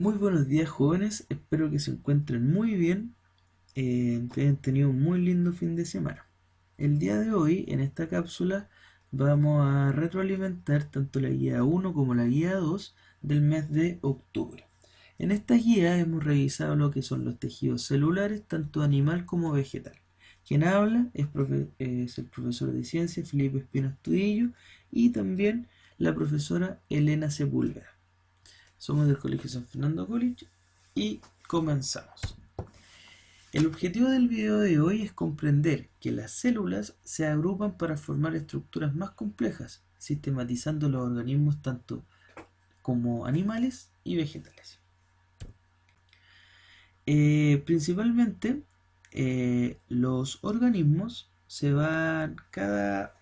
Muy buenos días, jóvenes, espero que se encuentren muy bien, que hayan tenido un muy lindo fin de semana. El día de hoy, en esta cápsula, vamos a retroalimentar tanto la guía 1 como la guía 2 del mes de octubre. En esta guía hemos revisado lo que son los tejidos celulares, tanto animal como vegetal. Quien habla es el profesor de ciencia Felipe Espino Estudillo y también la profesora Elena Sepúlveda. Somos del Colegio San Fernando College y comenzamos. El objetivo del video de hoy es comprender que las células se agrupan para formar estructuras más complejas, sistematizando los organismos tanto como animales y vegetales. Principalmente los organismos cada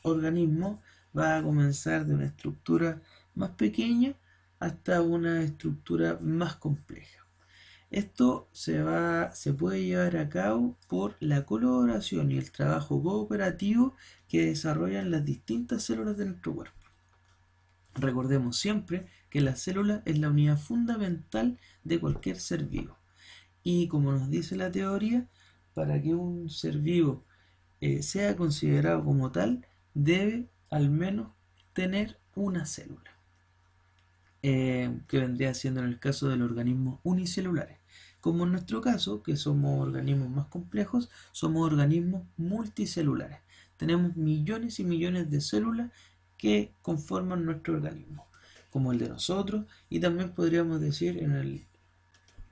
organismo va a comenzar de una estructura más pequeña hasta una estructura más compleja. Esto se puede llevar a cabo por la colaboración y el trabajo cooperativo que desarrollan las distintas células de nuestro cuerpo. Recordemos siempre que la célula es la unidad fundamental de cualquier ser vivo. Y como nos dice la teoría, para que un ser vivo sea considerado como tal, debe al menos tener una célula, que vendría siendo en el caso de los organismos unicelulares. Como en nuestro caso, que somos organismos más complejos, somos organismos multicelulares. Tenemos millones y millones de células que conforman nuestro organismo, como el de nosotros, y también podríamos decir en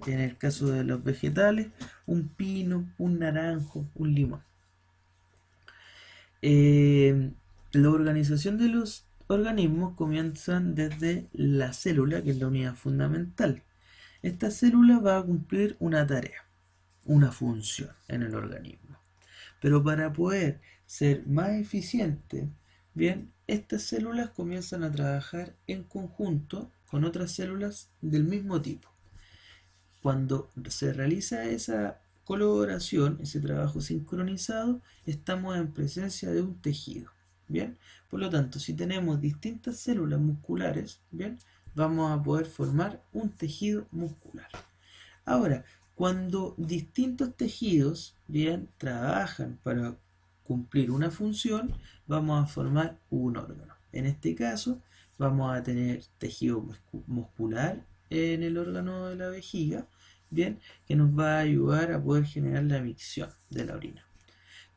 el caso de los vegetales, un pino, un naranjo, un limón. Eh, la organización de los organismos comienzan desde la célula, que es la unidad fundamental. Esta célula va a cumplir una tarea, una función en el organismo. Pero para poder ser más eficiente, bien, estas células comienzan a trabajar en conjunto con otras células del mismo tipo. Cuando se realiza esa colaboración, ese trabajo sincronizado, estamos en presencia de un tejido. Bien, por lo tanto, si tenemos distintas células musculares, bien, vamos a poder formar un tejido muscular. Ahora, cuando distintos tejidos, bien, trabajan para cumplir una función, vamos a formar un órgano. En este caso, vamos a tener tejido muscular en el órgano de la vejiga, bien, que nos va a ayudar a poder generar la micción de la orina.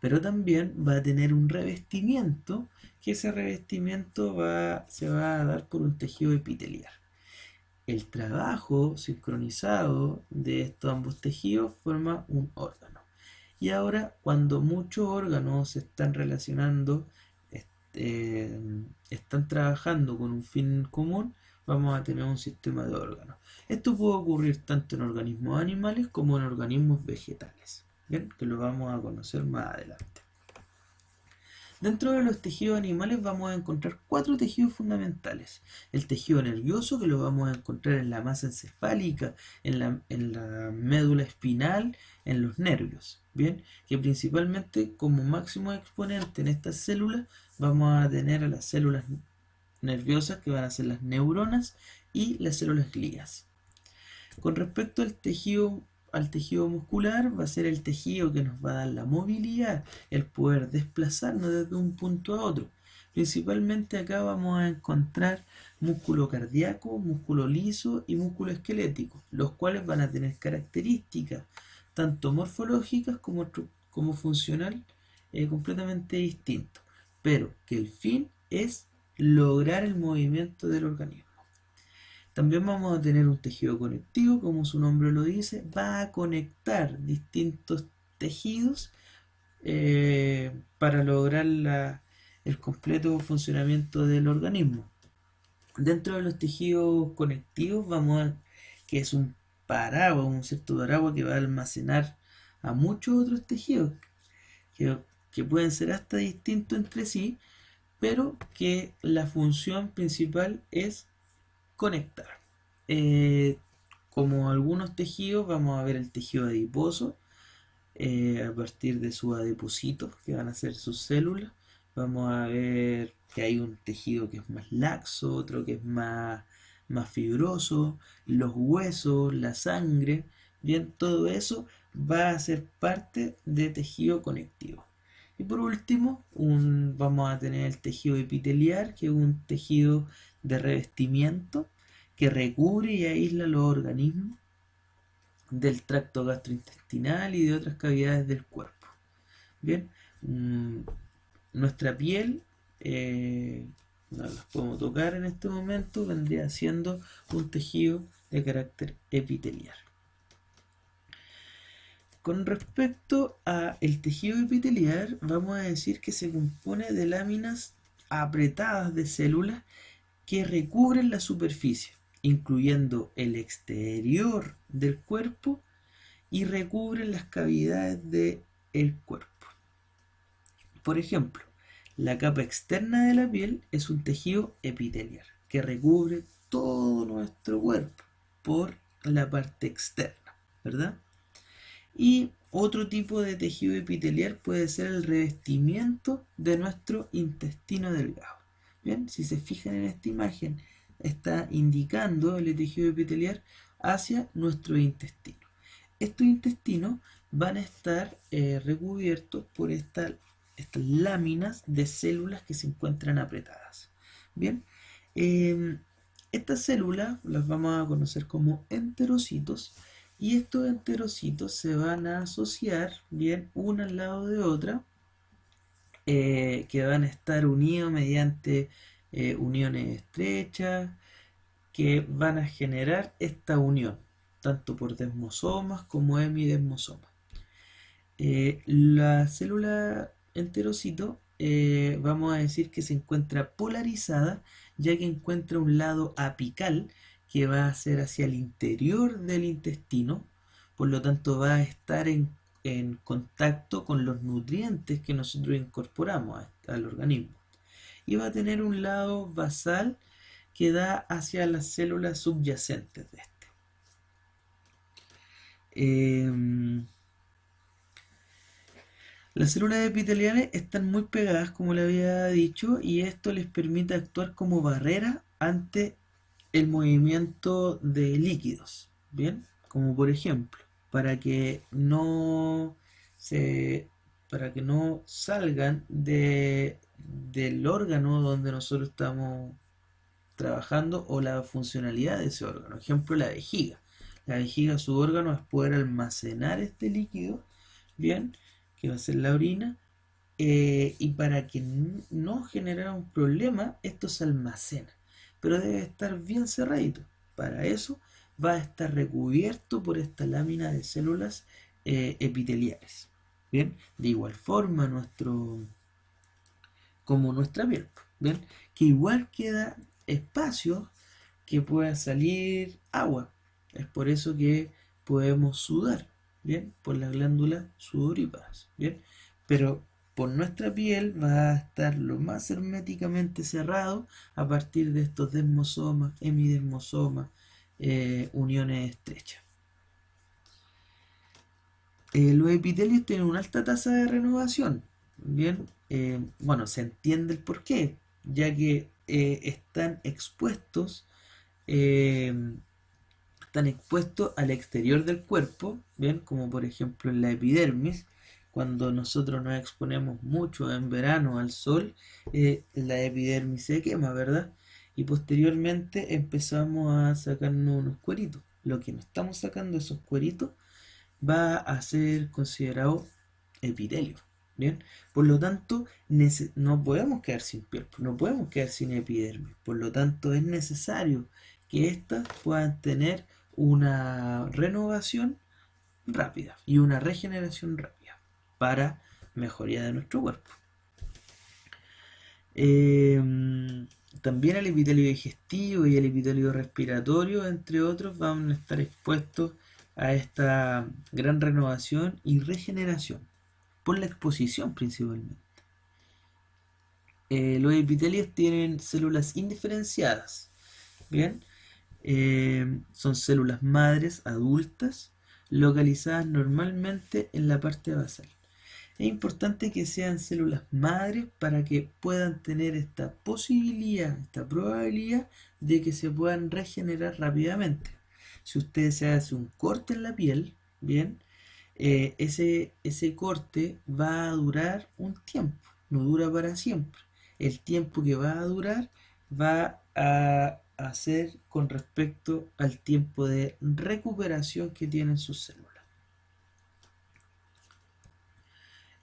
Pero también va a tener un revestimiento, que ese revestimiento se va a dar por un tejido epitelial. El trabajo sincronizado de estos ambos tejidos forma un órgano. Y ahora, cuando muchos órganos se están relacionando, este, están trabajando con un fin común, vamos a tener un sistema de órganos. Esto puede ocurrir tanto en organismos animales como en organismos vegetales, ¿bien? Que lo vamos a conocer más adelante. Dentro de los tejidos animales vamos a encontrar cuatro tejidos fundamentales. El tejido nervioso, que lo vamos a encontrar en la masa encefálica, en la médula espinal, en los nervios. Bien, que principalmente como máximo exponente en estas células vamos a tener a las células nerviosas, que van a ser las neuronas, y las células glías. Con respecto al tejido muscular, va a ser el tejido que nos va a dar la movilidad, el poder desplazarnos desde un punto a otro. Principalmente acá vamos a encontrar músculo cardíaco, músculo liso y músculo esquelético, los cuales van a tener características tanto morfológicas como funcional, completamente distintos, pero que el fin es lograr el movimiento del organismo. También vamos a tener un tejido conectivo, como su nombre lo dice, va a conectar distintos tejidos para lograr el completo funcionamiento del organismo. Dentro de los tejidos conectivos que es un paraguas, un cierto paraguas que va a almacenar a muchos otros tejidos que, que pueden ser hasta distintos entre sí, pero que la función principal es conectar. Eh, Como algunos tejidos, vamos a ver el tejido adiposo, a partir de sus adipocitos, que van a ser sus células. Vamos a ver que hay un tejido que es más laxo, otro que es más fibroso, los huesos, la sangre, bien, todo eso va a ser parte de tejido conectivo. Y por último, vamos a tener el tejido epitelial, que es un tejido de revestimiento que recubre y aísla los organismos del tracto gastrointestinal y de otras cavidades del cuerpo. Bien, nuestra piel, no las podemos tocar en este momento, vendría siendo un tejido de carácter epitelial. Con respecto a el tejido epitelial, vamos a decir que se compone de láminas apretadas de células que recubren la superficie, incluyendo el exterior del cuerpo y recubren las cavidades del cuerpo. Por ejemplo, la capa externa de la piel es un tejido epitelial que recubre todo nuestro cuerpo por la parte externa, ¿verdad? Y otro tipo de tejido epitelial puede ser el revestimiento de nuestro intestino delgado. Bien, si se fijan en esta imagen, está indicando el tejido epitelial hacia nuestro intestino. Estos intestinos van a estar recubiertos por estas láminas de células que se encuentran apretadas. Bien, estas células las vamos a conocer como enterocitos. Y estos enterocitos se van a asociar, bien, una al lado de otra, que van a estar unidos mediante uniones estrechas, que van a generar esta unión, tanto por desmosomas como hemidesmosomas. La célula enterocito, vamos a decir que se encuentra polarizada, ya que encuentra un lado apical, que va a ser hacia el interior del intestino, por lo tanto va a estar en contacto con los nutrientes que nosotros incorporamos al organismo. Y va a tener un lado basal que da hacia las células subyacentes de este. Las células epiteliales están muy pegadas, como le había dicho, y esto les permite actuar como barrera ante el movimiento de líquidos, ¿bien? Como por ejemplo, para que no salgan del órgano donde nosotros estamos trabajando o la funcionalidad de ese órgano. Ejemplo, la vejiga. La vejiga, su órgano es poder almacenar este líquido, ¿bien? Que va a ser la orina, y para que no generara un problema, esto se almacena, pero debe estar bien cerradito. Para eso va a estar recubierto por esta lámina de células epiteliales. Bien, de igual forma como nuestra piel, bien, que igual queda espacio que pueda salir agua. Es por eso que podemos sudar, bien, por las glándulas sudoríparas, bien, pero por nuestra piel va a estar lo más herméticamente cerrado a partir de estos desmosomas, hemidesmosomas, uniones estrechas. Los epitelios tienen una alta tasa de renovación, bien, bueno, se entiende el porqué, ya que están expuestos al exterior del cuerpo, bien, como por ejemplo en la epidermis. Cuando nosotros nos exponemos mucho en verano al sol, la epidermis se quema, ¿verdad? Y posteriormente empezamos a sacarnos unos cueritos. Lo que nos estamos sacando, esos cueritos, va a ser considerado epitelio, ¿bien? Por lo tanto, no podemos quedar sin piel, no podemos quedar sin epidermis. Por lo tanto, es necesario que éstas puedan tener una renovación rápida y una regeneración rápida para mejoría de nuestro cuerpo. También el epitelio digestivo y el epitelio respiratorio, entre otros, van a estar expuestos a esta gran renovación y regeneración por la exposición principalmente. Los epitelios tienen células indiferenciadas, bien, son células madres adultas localizadas normalmente en la parte basal. Es importante que sean células madres para que puedan tener esta posibilidad, esta probabilidad de que se puedan regenerar rápidamente. Si usted se hace un corte en la piel, bien, ese corte va a durar un tiempo, no dura para siempre. El tiempo que va a durar va a ser con respecto al tiempo de recuperación que tienen sus células.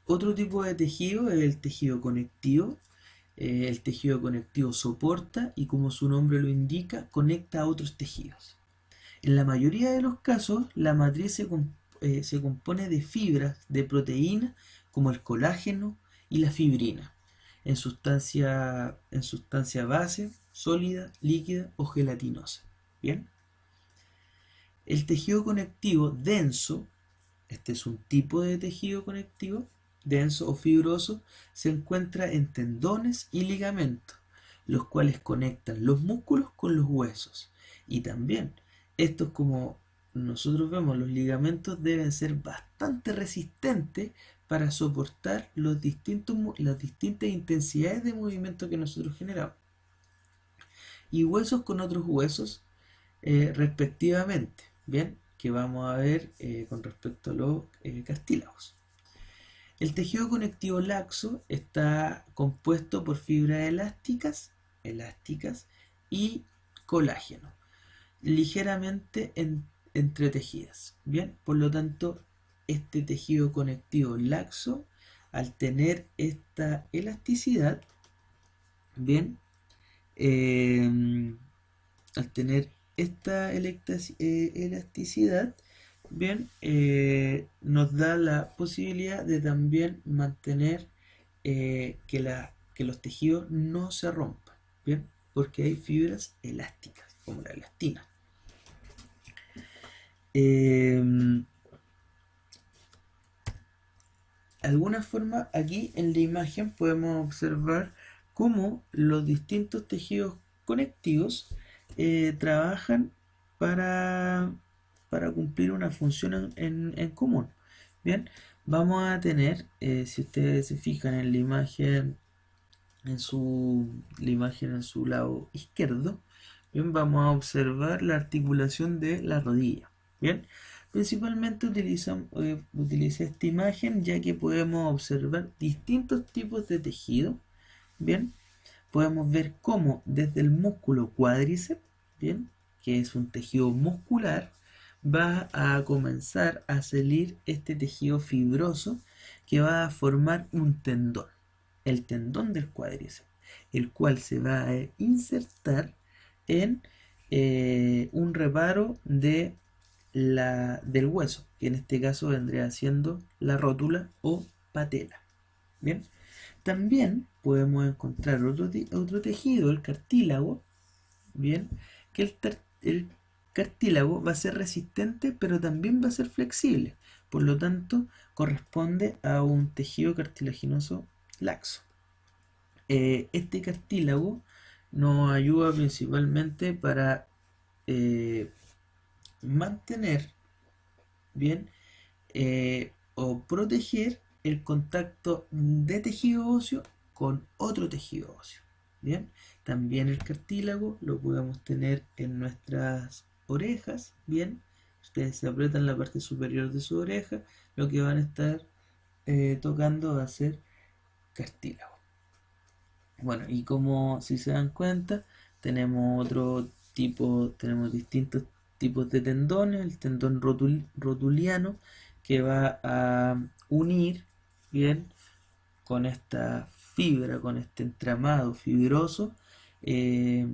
Otro tipo de tejido es el tejido conectivo. El tejido conectivo soporta y, como su nombre lo indica, conecta a otros tejidos. En la mayoría de los casos, la matriz se compone de fibras de proteína como el colágeno y la fibrina, en sustancia base, sólida, líquida o gelatinosa. Bien. El tejido conectivo denso, este es un tipo de tejido conectivo, denso o fibroso, se encuentra en tendones y ligamentos, los cuales conectan los músculos con los huesos. Y también, estos, como nosotros vemos, los ligamentos deben ser bastante resistentes para soportar las distintas intensidades de movimiento que nosotros generamos. Y huesos con otros huesos respectivamente, bien, que vamos a ver con respecto a los cartílagos. El tejido conectivo laxo está compuesto por fibras elásticas y colágeno, ligeramente entretejidas. Bien, por lo tanto, este tejido conectivo laxo, al tener esta elasticidad, bien, al tener esta elasticidad, bien, nos da la posibilidad de también mantener que los tejidos no se rompan, bien, porque hay fibras elásticas, como la elastina. Alguna forma, aquí en la imagen podemos observar cómo los distintos tejidos conectivos trabajan para, para cumplir una función en común. Bien, vamos a tener, si ustedes se fijan en la imagen en su lado izquierdo, bien, vamos a observar la articulación de la rodilla. Bien, principalmente utilicé esta imagen ya que podemos observar distintos tipos de tejido. Bien, podemos ver cómo desde el músculo cuádriceps, bien, que es un tejido muscular, va a comenzar a salir este tejido fibroso que va a formar un tendón, el tendón del cuádriceps, el cual se va a insertar en un reparo del hueso, que en este caso vendría siendo la rótula o patela. Bien, también podemos encontrar otro tejido, el cartílago, bien, que el cartílago va a ser resistente, pero también va a ser flexible. Por lo tanto, corresponde a un tejido cartilaginoso laxo. Este cartílago nos ayuda principalmente para mantener bien o proteger el contacto de tejido óseo con otro tejido óseo. Bien, también el cartílago lo podemos tener en nuestras orejas. Bien, ustedes se aprietan la parte superior de su oreja, lo que van a estar tocando va a ser cartílago. Bueno, y como si se dan cuenta, tenemos tenemos distintos tipos de tendones, el tendón rotuliano, que va a unir, bien, con esta fibra, con este entramado fibroso, eh,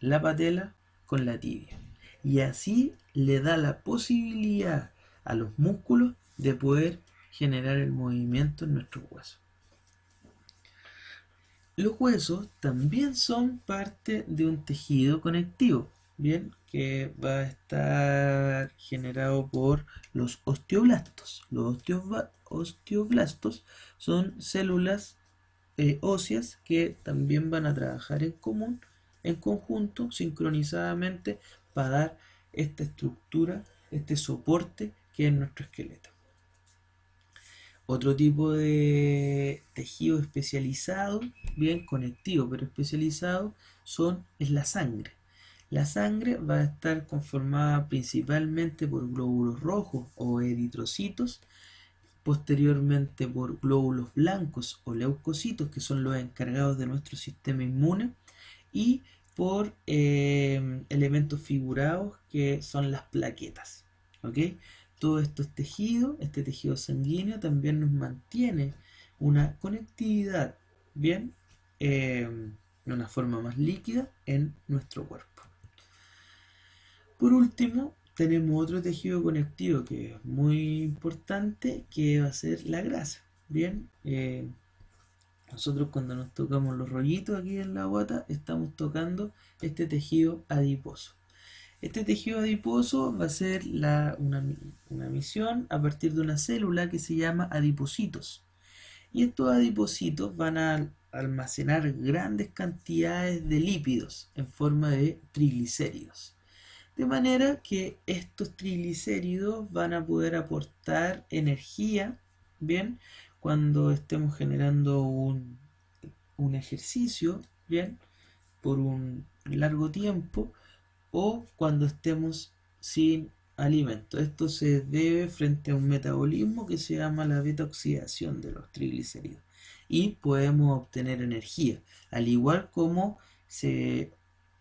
la patela con la tibia. Y así le da la posibilidad a los músculos de poder generar el movimiento en nuestros huesos. Los huesos también son parte de un tejido conectivo, bien, que va a estar generado por los osteoblastos. Los osteoblastos son células óseas que también van a trabajar en conjunto, sincronizadamente, para dar esta estructura, este soporte que es nuestro esqueleto. Otro tipo de tejido especializado, bien conectivo, pero especializado, es la sangre. La sangre va a estar conformada principalmente por glóbulos rojos o eritrocitos, posteriormente por glóbulos blancos o leucocitos, que son los encargados de nuestro sistema inmune, y por elementos figurados que son las plaquetas. ¿Ok? Todo esto es tejido, este tejido sanguíneo también nos mantiene una conectividad, bien, de una forma más líquida en nuestro cuerpo. Por último, tenemos otro tejido conectivo que es muy importante, que va a ser la grasa. Bien, nosotros cuando nos tocamos los rollitos aquí en la guata, estamos tocando este tejido adiposo. Este tejido adiposo va a ser una misión a partir de una célula que se llama adipocitos. Y estos adipocitos van a almacenar grandes cantidades de lípidos en forma de triglicéridos. De manera que estos triglicéridos van a poder aportar energía, bien, cuando estemos generando un ejercicio, bien, por un largo tiempo, o cuando estemos sin alimento. Esto se debe frente a un metabolismo que se llama la beta-oxidación de los triglicéridos. Y podemos obtener energía, al igual como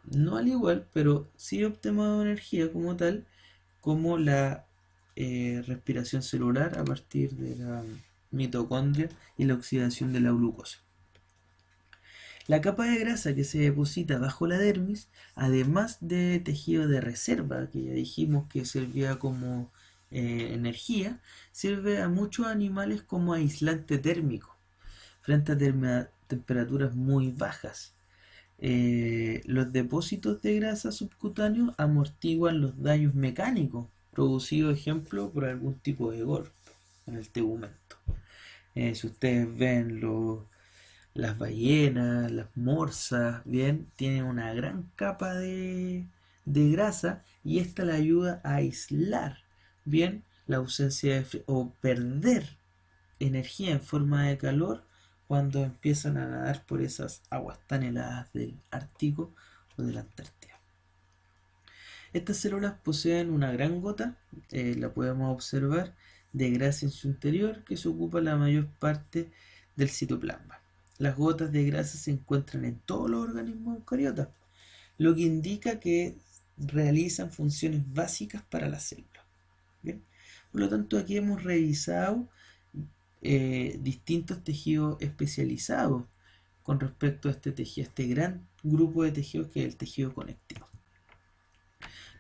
no al igual, pero sí obtenemos energía como tal, como la respiración celular a partir de la mitocondria y la oxidación de la glucosa. La capa de grasa que se deposita bajo la dermis, además de tejido de reserva, que ya dijimos que servía como energía, sirve a muchos animales como aislante térmico frente a temperaturas muy bajas. Los depósitos de grasa subcutáneo amortiguan los daños mecánicos producidos, ejemplo, por algún tipo de golpe en el tegumento. Si ustedes ven las ballenas, las morsas, bien, tienen una gran capa de grasa, y esta le ayuda a aislar, bien, la ausencia de frío o perder energía en forma de calor cuando empiezan a nadar por esas aguas tan heladas del Ártico o de la Antártida. Estas células poseen una gran gota, la podemos observar, de grasa en su interior, que se ocupa la mayor parte del citoplasma. Las gotas de grasa se encuentran en todos los organismos eucariotas, lo que indica que realizan funciones básicas para la célula. ¿Bien? Por lo tanto, aquí hemos revisado distintos tejidos especializados con respecto a este tejido, este gran grupo de tejidos que es el tejido conectivo.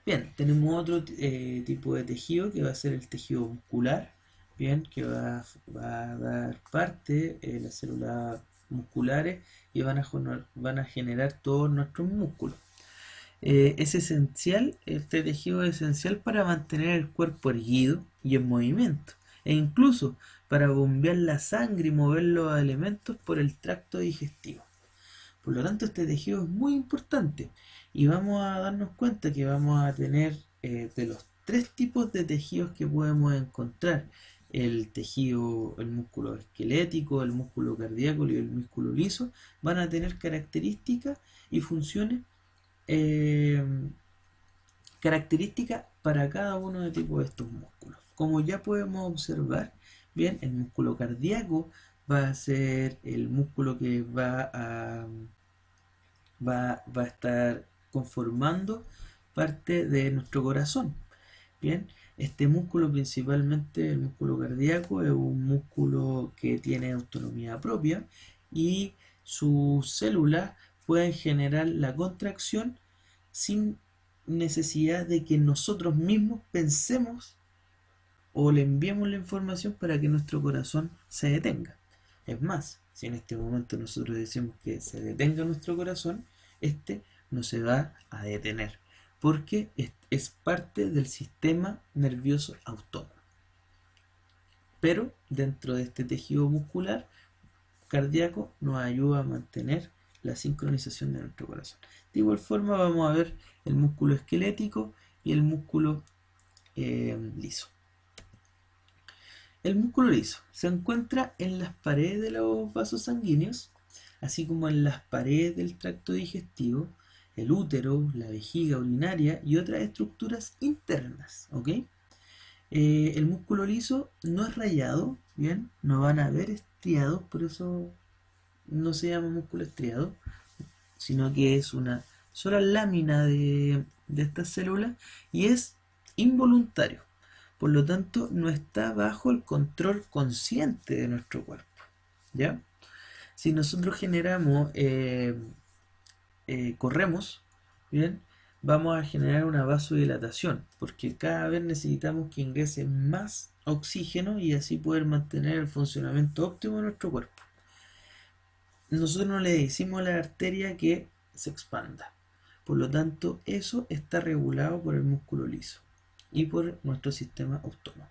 Bien, tenemos otro tipo de tejido que va a ser el tejido muscular, bien, que va a dar parte las células musculares y van a generar todos nuestros músculos. Es esencial, este tejido es esencial para mantener el cuerpo erguido y en movimiento, e incluso para bombear la sangre y mover los elementos por el tracto digestivo. Por lo tanto, este tejido es muy importante, y vamos a darnos cuenta que vamos a tener de los tres tipos de tejidos que podemos encontrar: el músculo esquelético, el músculo cardíaco y el músculo liso, van a tener características y funciones características para cada uno de tipos de estos músculos. Como ya podemos observar, bien, el músculo cardíaco va a ser el músculo que va a estar conformando parte de nuestro corazón. Bien, este músculo, principalmente el músculo cardíaco, es un músculo que tiene autonomía propia, y sus células pueden generar la contracción sin necesidad de que nosotros mismos pensemos o le enviemos la información para que nuestro corazón se detenga. Es más, si en este momento nosotros decimos que se detenga nuestro corazón, este no se va a detener, porque es parte del sistema nervioso autónomo. Pero dentro de este tejido muscular cardíaco nos ayuda a mantener la sincronización de nuestro corazón. De igual forma vamos a ver el músculo esquelético y el músculo liso. El músculo liso se encuentra en las paredes de los vasos sanguíneos, así como en las paredes del tracto digestivo, el útero, la vejiga urinaria y otras estructuras internas, ¿ok? El músculo liso no es rayado, ¿bien? No van a haber estriados, por eso no se llama músculo estriado, sino que es una sola lámina de estas células y es involuntario. Por lo tanto, no está bajo el control consciente de nuestro cuerpo, ¿ya? Si nosotros corremos, ¿bien? Vamos a generar una vasodilatación, porque cada vez necesitamos que ingrese más oxígeno y así poder mantener el funcionamiento óptimo de nuestro cuerpo. Nosotros no le decimos a la arteria que se expanda. Por lo tanto, eso está regulado por el músculo liso y por nuestro sistema autónomo.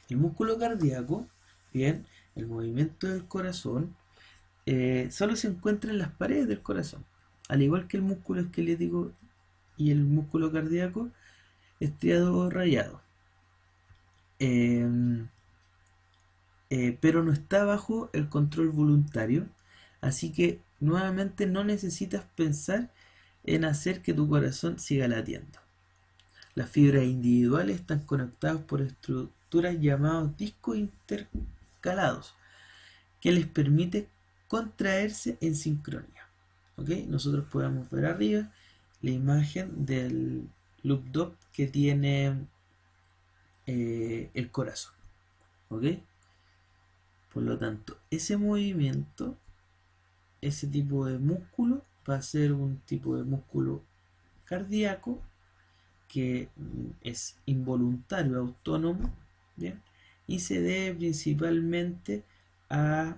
El músculo cardíaco, bien, el movimiento del corazón, solo se encuentra en las paredes del corazón. Al igual que el músculo esquelético y el músculo cardíaco, estriado o rayado. Pero no está bajo el control voluntario, así que nuevamente no necesitas pensar en hacer que tu corazón siga latiendo. Las fibras individuales están conectadas por estructuras llamadas discos intercalados, que les permite contraerse en sincronía. ¿Okay? Nosotros podemos ver arriba la imagen del loop dop que tiene el corazón. ¿Ok? Por lo tanto, ese movimiento, ese tipo de músculo, va a ser un tipo de músculo cardíaco que es involuntario, autónomo, ¿bien? Y se debe principalmente a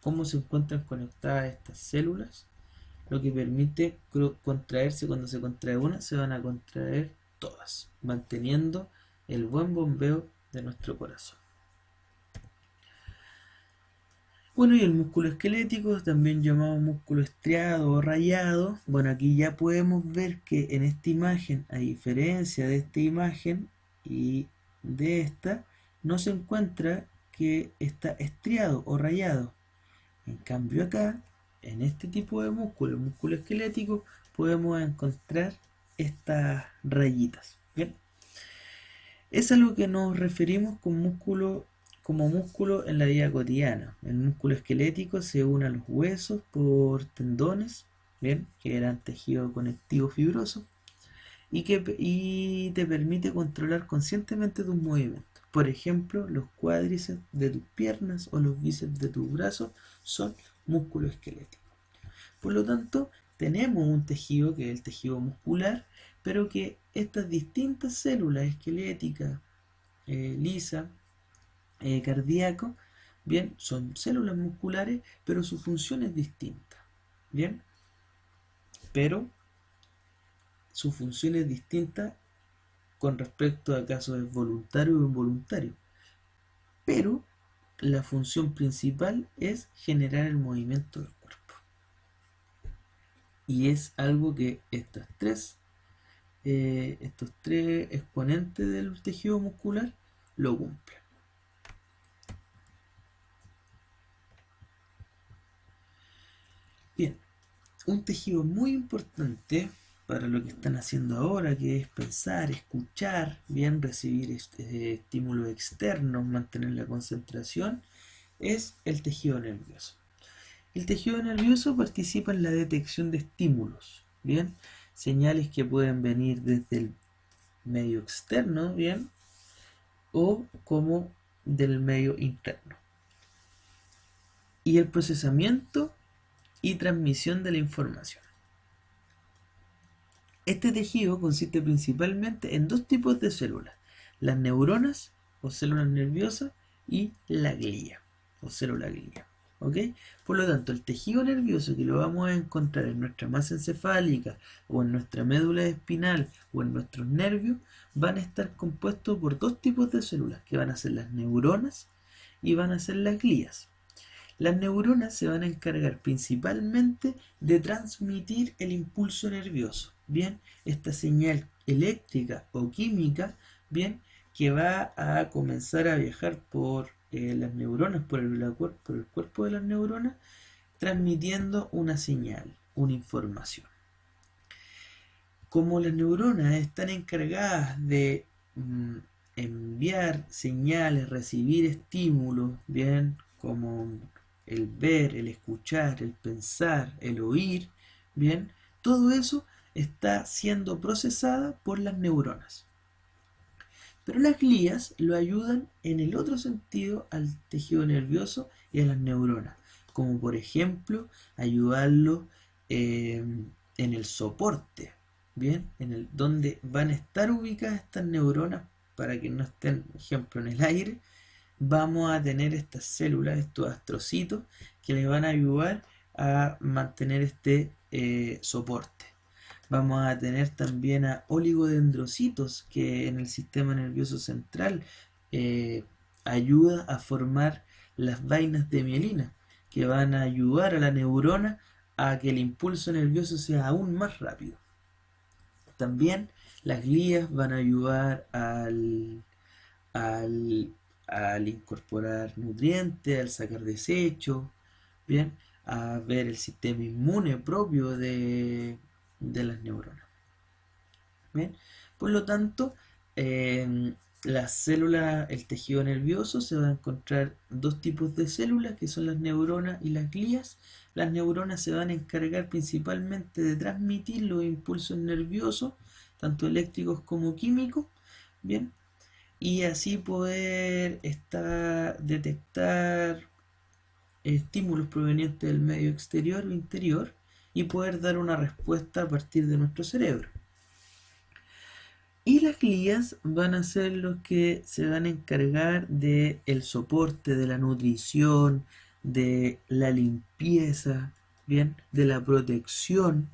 cómo se encuentran conectadas estas células, lo que permite contraerse. Cuando se contrae una, se van a contraer todas, manteniendo el buen bombeo de nuestro corazón. Bueno, y el músculo esquelético, también llamado músculo estriado o rayado. Bueno, aquí ya podemos ver que en esta imagen, a diferencia de esta imagen y de esta, no se encuentra que está estriado o rayado. En cambio acá, en este tipo de músculo, el músculo esquelético, podemos encontrar estas rayitas. ¿Bien? Es a lo que nos referimos con músculo como músculo en la vida cotidiana. El músculo esquelético se une a los huesos por tendones, ¿bien? Que eran tejido conectivo fibroso, y te permite controlar conscientemente tus movimientos. Por ejemplo, los cuádriceps de tus piernas o los bíceps de tus brazos son músculo esquelético. Por lo tanto, tenemos un tejido que es el tejido muscular, pero que estas distintas células esqueléticas, lisas, cardíaco, bien, son células musculares, pero su función es distinta, bien, pero su función es distinta con respecto a caso es voluntario o involuntario, pero la función principal es generar el movimiento del cuerpo, y es algo que estos tres exponentes del tejido muscular lo cumplen. Bien, un tejido muy importante para lo que están haciendo ahora, que es pensar, escuchar, bien, recibir estímulos externos, mantener la concentración, es el tejido nervioso. El tejido nervioso participa en la detección de estímulos, bien, señales que pueden venir desde el medio externo, bien, o como del medio interno. Y el procesamiento y transmisión de la información. Este tejido consiste principalmente en dos tipos de células: las neuronas o células nerviosas y la glía o célula glía. ¿Ok? Por lo tanto, el tejido nervioso, que lo vamos a encontrar en nuestra masa encefálica o en nuestra médula espinal o en nuestros nervios, van a estar compuestos por dos tipos de células, que van a ser las neuronas y van a ser las glías. Las neuronas se van a encargar principalmente de transmitir el impulso nervioso, bien, esta señal eléctrica o química, bien, que va a comenzar a viajar por las neuronas, por el cuerpo de las neuronas, transmitiendo una señal, una información. Como las neuronas están encargadas de enviar señales, recibir estímulos, bien, como el ver, el escuchar, el pensar, el oír, bien, todo eso está siendo procesada por las neuronas. Pero las glías lo ayudan en el otro sentido al tejido nervioso y a las neuronas, como por ejemplo ayudarlo en el soporte, bien, donde van a estar ubicadas estas neuronas para que no estén, por ejemplo, en el aire. Vamos a tener estas células, estos astrocitos, que les van a ayudar a mantener este soporte. Vamos a tener también a oligodendrocitos, que en el sistema nervioso central ayuda a formar las vainas de mielina, que van a ayudar a la neurona a que el impulso nervioso sea aún más rápido. También las glías van a ayudar al incorporar nutrientes, al sacar desechos, bien, a ver el sistema inmune propio de las neuronas. Bien, por lo tanto, las células, el tejido nervioso, se va a encontrar dos tipos de células, que son las neuronas y las glías. Las neuronas se van a encargar principalmente de transmitir los impulsos nerviosos, tanto eléctricos como químicos, bien, y así poder detectar estímulos provenientes del medio exterior o interior y poder dar una respuesta a partir de nuestro cerebro. Y las glías van a ser los que se van a encargar del soporte, de la nutrición, de la limpieza, bien, de la protección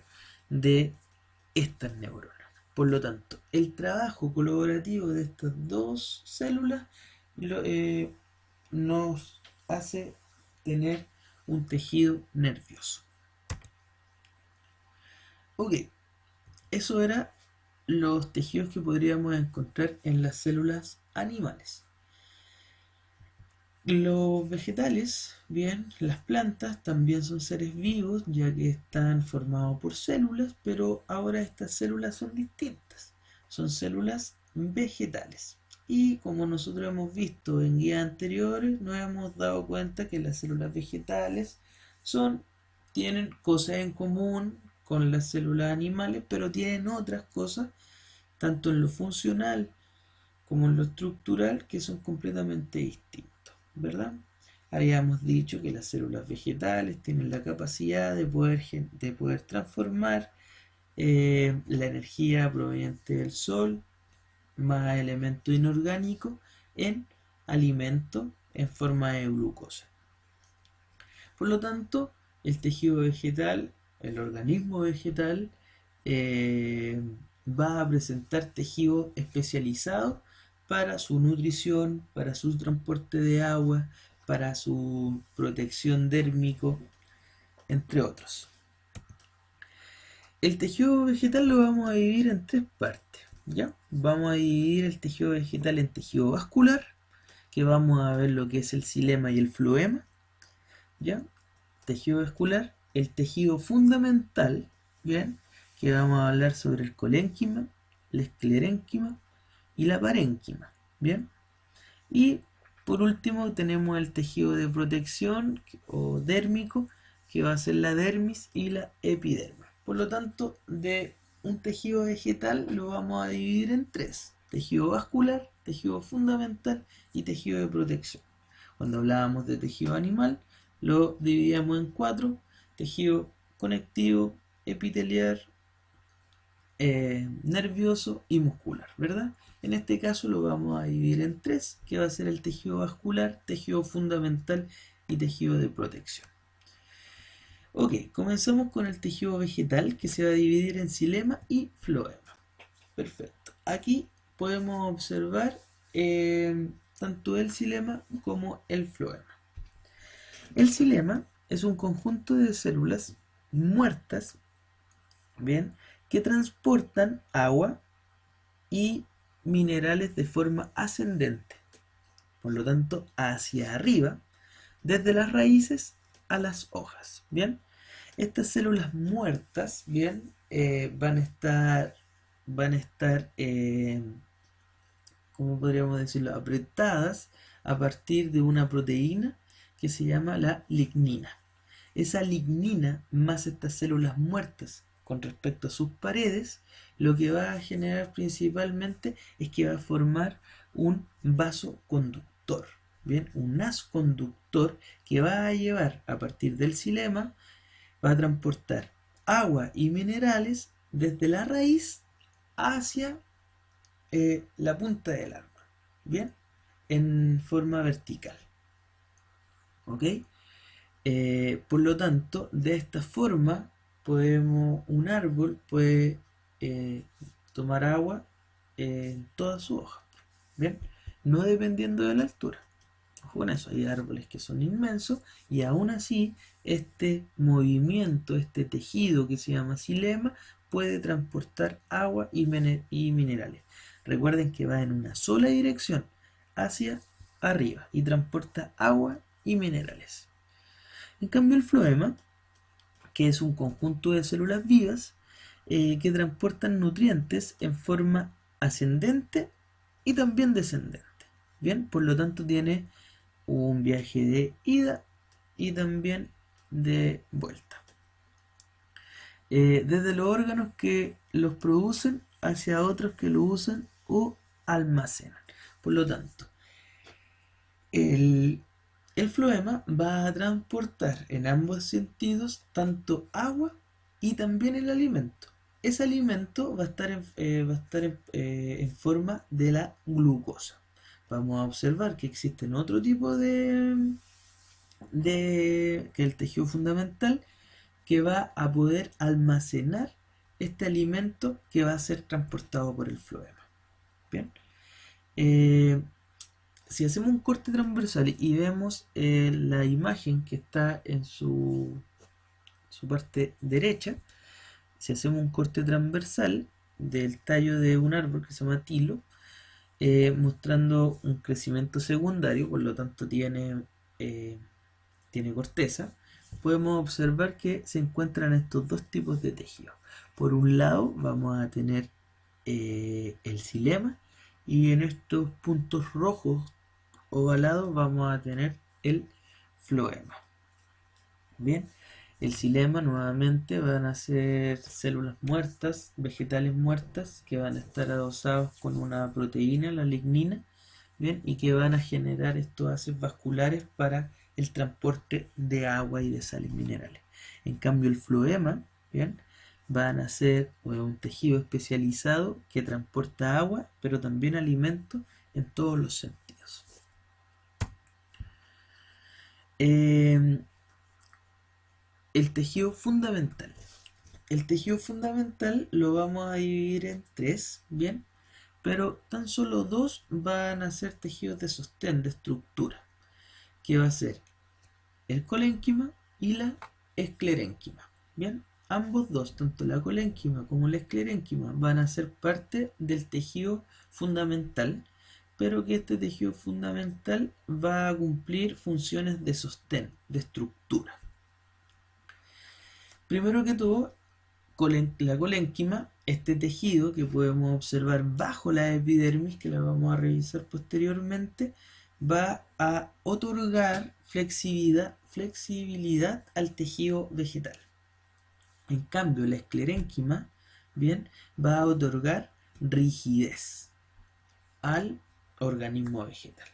de estas neuronas. Por lo tanto, el trabajo colaborativo de estas dos células nos hace tener un tejido nervioso. Ok, eso era los tejidos que podríamos encontrar en las células animales. Los vegetales, bien, las plantas también son seres vivos, ya que están formados por células, pero ahora estas células son distintas, son células vegetales. Y como nosotros hemos visto en guías anteriores, nos hemos dado cuenta que las células vegetales tienen cosas en común con las células animales, pero tienen otras cosas, tanto en lo funcional como en lo estructural, que son completamente distintos, ¿verdad? Habíamos dicho que las células vegetales tienen la capacidad de poder transformar la energía proveniente del sol más elementos inorgánicos en alimento en forma de glucosa. Por lo tanto, el tejido vegetal, el organismo vegetal, va a presentar tejido especializado para su nutrición, para su transporte de agua, para su protección dérmico, entre otros. El tejido vegetal lo vamos a dividir en tres partes, ¿ya? Vamos a dividir el tejido vegetal en tejido vascular, que vamos a ver lo que es el xilema y el floema, ¿ya? Tejido vascular, el tejido fundamental, ¿bien? Que vamos a hablar sobre el colénquima, el esclerénquima y la parénquima, ¿bien? Y por último tenemos el tejido de protección o dérmico, que va a ser la dermis y la epidermis. Por lo tanto, de un tejido vegetal lo vamos a dividir en tres: tejido vascular, tejido fundamental y tejido de protección. Cuando hablábamos de tejido animal, lo dividíamos en cuatro: tejido conectivo, epitelial, nervioso y muscular, ¿verdad? En este caso lo vamos a dividir en tres, que va a ser el tejido vascular, tejido fundamental y tejido de protección. Ok, comenzamos con el tejido vegetal, que se va a dividir en xilema y floema. Perfecto. Aquí podemos observar tanto el xilema como el floema. El xilema es un conjunto de células muertas, bien, que transportan agua y minerales de forma ascendente, por lo tanto hacia arriba, desde las raíces a las hojas. Bien, estas células muertas, bien, van a estar, ¿cómo podríamos decirlo?, apretadas a partir de una proteína que se llama la lignina. Esa lignina más estas células muertas con respecto a sus paredes, lo que va a generar principalmente es que va a formar un vaso conductor. Bien, un haz conductor que va a llevar a partir del xilema, va a transportar agua y minerales desde la raíz hacia la punta del árbol. Bien, en forma vertical. ¿Ok? Por lo tanto, de esta forma un árbol puede tomar agua en toda su hoja. Bien, no dependiendo de la altura. Ojo con eso, hay árboles que son inmensos y aún así este movimiento, este tejido que se llama xilema, puede transportar agua y minerales. Recuerden que va en una sola dirección, hacia arriba, y transporta agua y minerales. En cambio el floema, que es un conjunto de células vivas que transportan nutrientes en forma ascendente y también descendente. Bien, por lo tanto tiene un viaje de ida y también de vuelta. Desde los órganos que los producen hacia otros que lo usan o almacenan. Por lo tanto, el floema va a transportar en ambos sentidos tanto agua y también el alimento. Ese alimento va a estar en forma de la glucosa. Vamos a observar que existen otro tipo que el tejido fundamental que va a poder almacenar este alimento que va a ser transportado por el floema. Bien. Si hacemos un corte transversal y vemos la imagen que está en su parte derecha, si hacemos un corte transversal del tallo de un árbol que se llama tilo, mostrando un crecimiento secundario, por lo tanto tiene corteza, podemos observar que se encuentran estos dos tipos de tejidos. Por un lado vamos a tener el xilema y en estos puntos rojos ovalados vamos a tener el floema. Bien, el xilema nuevamente van a ser células muertas, vegetales muertas, que van a estar adosados con una proteína, la lignina, bien, y que van a generar estos haces vasculares para el transporte de agua y de sales minerales. En cambio el floema, bien, van a ser un tejido especializado que transporta agua, pero también alimento en todos los sentidos. El tejido fundamental. El tejido fundamental lo vamos a dividir en tres, bien, pero tan solo dos van a ser tejidos de sostén, de estructura, que va a ser el colénquima y la esclerénquima. Bien, ambos dos, tanto la colénquima como la esclerénquima, van a ser parte del tejido fundamental, pero que este tejido fundamental va a cumplir funciones de sostén, de estructura. Primero que todo, la colénquima, este tejido que podemos observar bajo la epidermis, que la vamos a revisar posteriormente, va a otorgar flexibilidad al tejido vegetal. En cambio, la esclerénquima, bien, va a otorgar rigidez al organismo vegetal.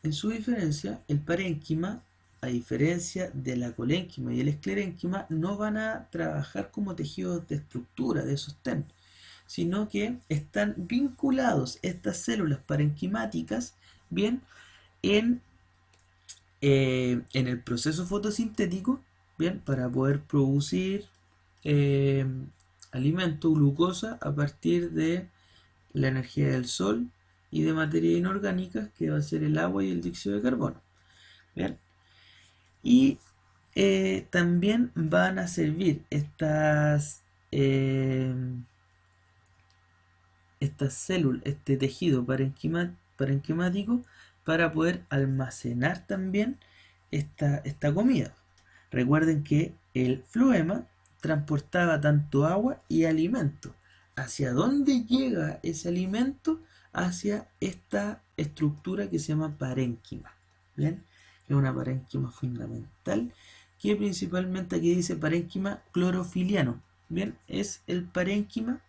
En su diferencia, el parénquima, a diferencia de la colénquima y el esclerénquima, no van a trabajar como tejidos de estructura, de sostén, sino que están vinculados estas células parenquimáticas, bien, en el proceso fotosintético, bien, para poder producir alimento, glucosa, a partir de la energía del sol y de materia inorgánica, que va a ser el agua y el dióxido de carbono. Bien. Y también van a servir estas esta célula, este tejido parenquimático para poder almacenar también esta comida. Recuerden que el floema transportaba tanto agua y alimento. ¿Hacia dónde llega ese alimento? Hacia esta estructura que se llama parénquima. ¿Bien? Es una parénquima fundamental que principalmente aquí dice parénquima clorofiliano. Bien, es el parénquima,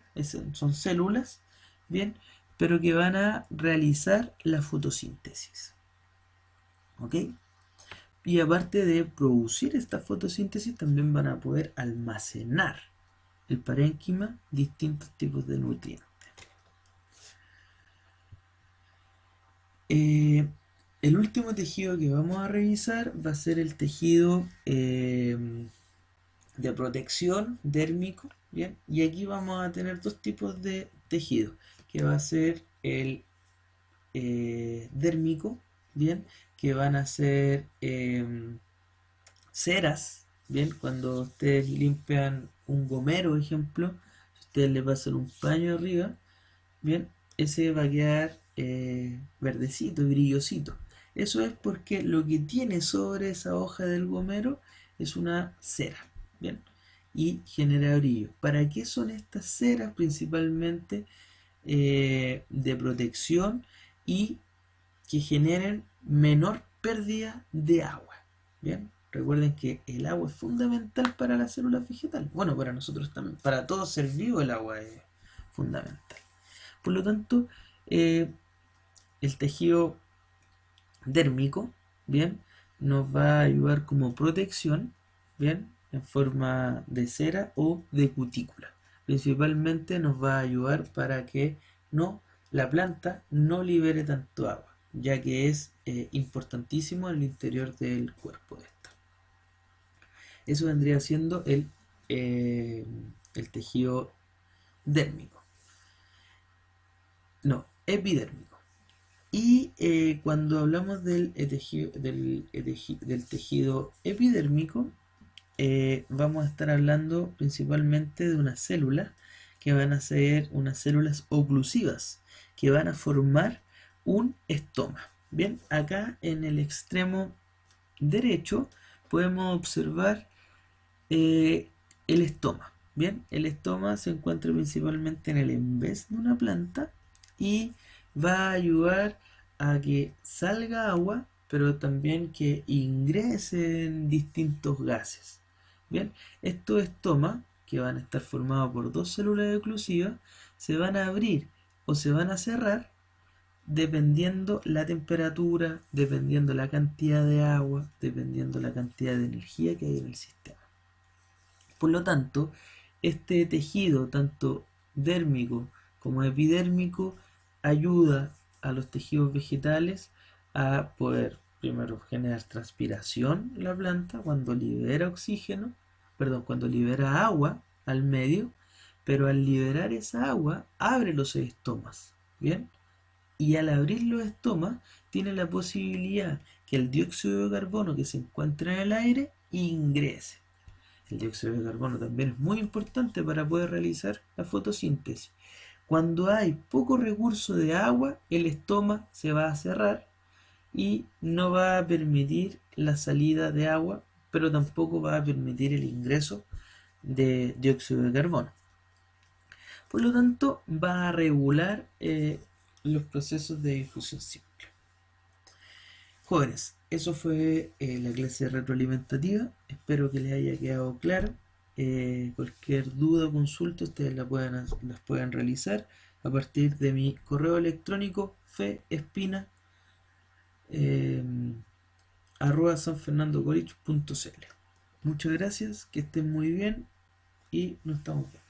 son células, bien, pero que van a realizar la fotosíntesis. ¿Ok? Y aparte de producir esta fotosíntesis, también van a poder almacenar el parénquima distintos tipos de nutrientes. El último tejido que vamos a revisar va a ser el tejido de protección dérmico, ¿bien? Y aquí vamos a tener dos tipos de tejido, que va a ser el dérmico, ¿bien? Que van a ser ceras, ¿bien? Cuando ustedes limpian un gomero, ejemplo, si ustedes le pasan un paño arriba, ¿bien? Ese va a quedar verdecito, brillosito. Eso es porque lo que tiene sobre esa hoja del gomero es una cera, ¿bien? Y genera brillo. ¿Para qué son estas ceras? Principalmente de protección y que generen menor pérdida de agua, ¿bien? Recuerden que el agua es fundamental para las células vegetales. Bueno, para nosotros también, para todo ser vivo el agua es fundamental. Por lo tanto, el tejido dérmico, ¿bien? Nos va a ayudar como protección, ¿bien? En forma de cera o de cutícula. Principalmente nos va a ayudar para que la planta no libere tanto agua, ya que es importantísimo en el interior del cuerpo de esta. Eso vendría siendo el tejido dérmico. No, epidérmico. Y cuando hablamos del tejido epidérmico, vamos a estar hablando principalmente de unas células que van a ser unas células oclusivas que van a formar un estoma. Bien, acá en el extremo derecho podemos observar el estoma. Bien, el estoma se encuentra principalmente en el envés de una planta y va a ayudar a que salga agua, pero también que ingresen distintos gases. Bien, estos estomas, que van a estar formados por dos células oclusivas, se van a abrir o se van a cerrar dependiendo la temperatura, dependiendo la cantidad de agua, dependiendo la cantidad de energía que hay en el sistema. Por lo tanto, este tejido, tanto dérmico como epidérmico, ayuda a los tejidos vegetales a poder primero generar transpiración en la planta cuando libera oxígeno, perdón, cuando libera agua al medio, pero al liberar esa agua abre los estomas, ¿bien? Y al abrir los estomas tiene la posibilidad que el dióxido de carbono que se encuentra en el aire ingrese. El dióxido de carbono también es muy importante para poder realizar la fotosíntesis. Cuando hay poco recurso de agua, el estoma se va a cerrar y no va a permitir la salida de agua, pero tampoco va a permitir el ingreso de dióxido de carbono. Por lo tanto, va a regular los procesos de difusión simple. Jóvenes, eso fue la clase retroalimentativa. Espero que les haya quedado claro. Cualquier duda o consulta ustedes las pueden realizar a partir de mi correo electrónico feespina @sanfernandocorich.cl. Muchas gracias, que estén muy bien y nos estamos viendo.